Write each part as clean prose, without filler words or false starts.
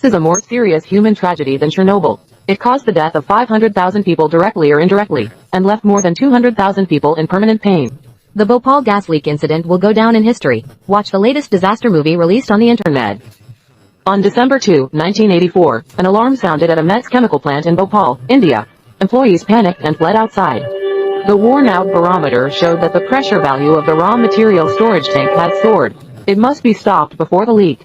This is a more serious human tragedy than Chernobyl. It caused the death of 500,000 people directly or indirectly, and left more than 200,000 people in permanent pain. The Bhopal gas leak incident will go down in history. Watch the latest disaster movie released on the internet. On December 2, 1984, an alarm sounded at a Met's chemical plant in Bhopal, India. Employees panicked and fled outside. The worn-out barometer showed that the pressure value of the raw material storage tank had soared. It must be stopped before the leak.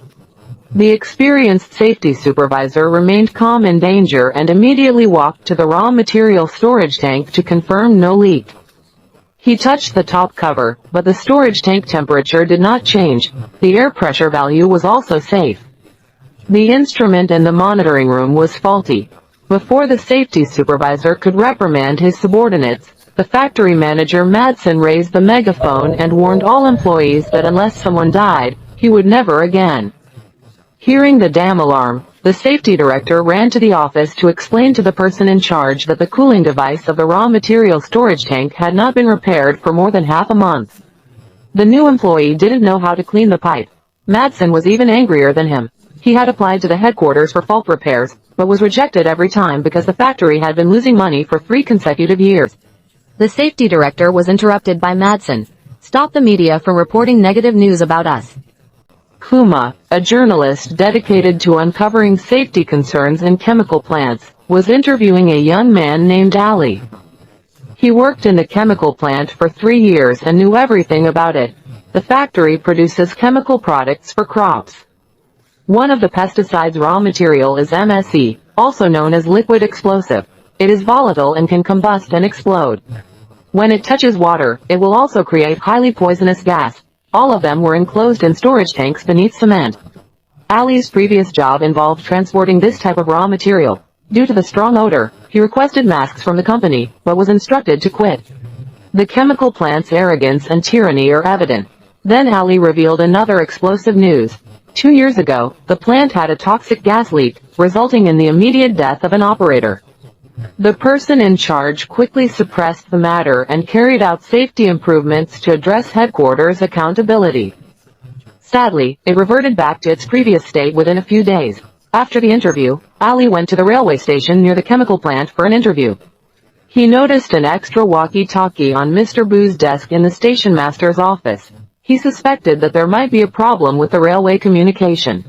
The experienced safety supervisor remained calm in danger and immediately walked to the raw material storage tank to confirm no leak. He touched the top cover, but the storage tank temperature did not change. The air pressure value was also safe. The instrument in the monitoring room was faulty. Before the safety supervisor could reprimand his subordinates, the factory manager Madsen raised the megaphone and warned all employees that unless someone died, he would never again. Hearing the damn alarm, the safety director ran to the office to explain to the person in charge that the cooling device of the raw material storage tank had not been repaired for more than half a month. The new employee didn't know how to clean the pipe. Madsen was even angrier than him. He had applied to the headquarters for fault repairs, but was rejected every time because the factory had been losing money for 3 consecutive years. The safety director was interrupted by Madsen. Stop the media from reporting negative news about us. Kuma, a journalist dedicated to uncovering safety concerns in chemical plants, was interviewing a young man named Ali. He worked in the chemical plant for 3 years and knew everything about it. The factory produces chemical products for crops. One of the pesticides' raw material is MSE, also known as liquid explosive. It is volatile and can combust and explode. When it touches water, it will also create highly poisonous gas. All of them were enclosed in storage tanks beneath cement. Ali's previous job involved transporting this type of raw material. Due to the strong odor, he requested masks from the company, but was instructed to quit. The chemical plant's arrogance and tyranny are evident. Then Ali revealed another explosive news. 2 years ago, the plant had a toxic gas leak, resulting in the immediate death of an operator. The person in charge quickly suppressed the matter and carried out safety improvements to address headquarters accountability. Sadly, it reverted back to its previous state within a few days. After the interview, Ali went to the railway station near the chemical plant for an interview. He noticed an extra walkie-talkie on Mr. Boo's desk in the station master's office. He suspected that there might be a problem with the railway communication.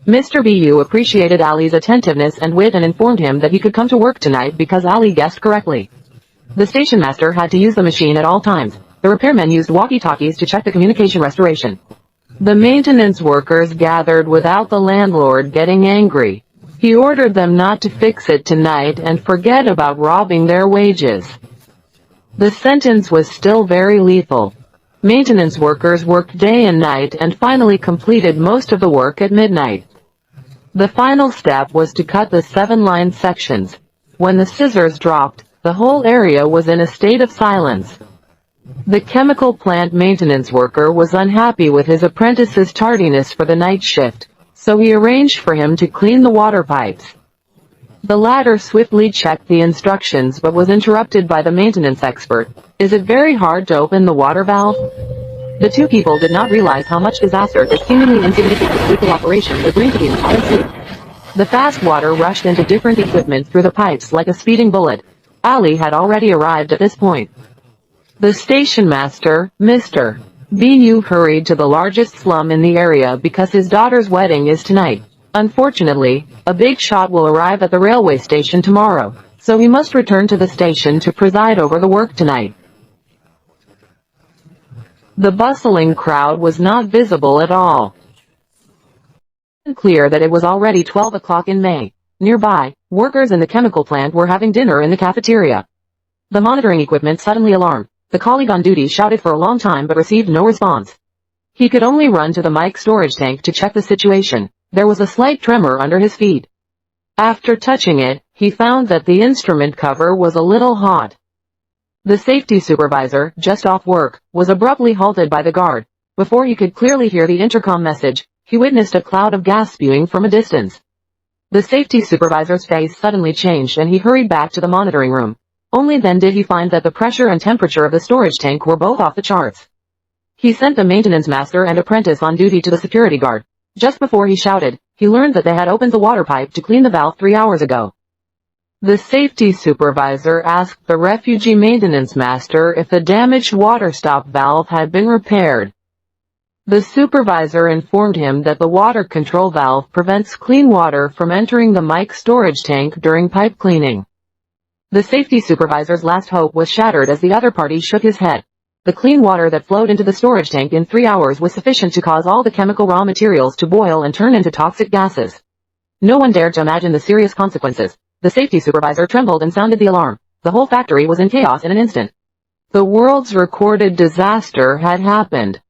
Mr. Bu appreciated Ali's attentiveness and wit and informed him that he could come to work tonight because Ali guessed correctly. The station master had to use the machine at all times. The repairmen used walkie-talkies to check the communication restoration. The maintenance workers gathered without the landlord getting angry. He ordered them not to fix it tonight and forget about robbing their wages. The sentence was still very lethal. Maintenance workers worked day and night and finally completed most of the work at midnight. The final step was to cut the 7-line sections. When the scissors dropped, the whole area was in a state of silence. The chemical plant maintenance worker was unhappy with his apprentice's tardiness for the night shift, so he arranged for him to clean the water pipes. The latter swiftly checked the instructions but was interrupted by the maintenance expert. Is it very hard to open the water valve? The two people did not realize how much disaster this seemingly insignificant legal operation would bring to the entire city. The fast water rushed into different equipment through the pipes like a speeding bullet. Ali had already arrived at this point. The station master, Mr. Bu, hurried to the largest slum in the area because his daughter's wedding is tonight. Unfortunately, a big shot will arrive at the railway station tomorrow, so he must return to the station to preside over the work tonight. The bustling crowd was not visible at all. It was clear that it was already 12 o'clock in May. Nearby, workers in the chemical plant were having dinner in the cafeteria. The monitoring equipment suddenly alarmed. The colleague on duty shouted for a long time but received no response. He could only run to the mic storage tank to check the situation. There was a slight tremor under his feet. After touching it, he found that the instrument cover was a little hot. The safety supervisor, just off work, was abruptly halted by the guard. Before he could clearly hear the intercom message, he witnessed a cloud of gas spewing from a distance. The safety supervisor's face suddenly changed and he hurried back to the monitoring room. Only then did he find that the pressure and temperature of the storage tank were both off the charts. He sent the maintenance master and apprentice on duty to the security guard. Just before he shouted, he learned that they had opened the water pipe to clean the valve 3 hours ago. The safety supervisor asked the refugee maintenance master if the damaged water stop valve had been repaired. The supervisor informed him that the water control valve prevents clean water from entering the mic storage tank during pipe cleaning. The safety supervisor's last hope was shattered as the other party shook his head. The clean water that flowed into the storage tank in 3 hours was sufficient to cause all the chemical raw materials to boil and turn into toxic gases. No one dared to imagine the serious consequences. The safety supervisor trembled and sounded the alarm. The whole factory was in chaos in an instant. The world's recorded disaster had happened.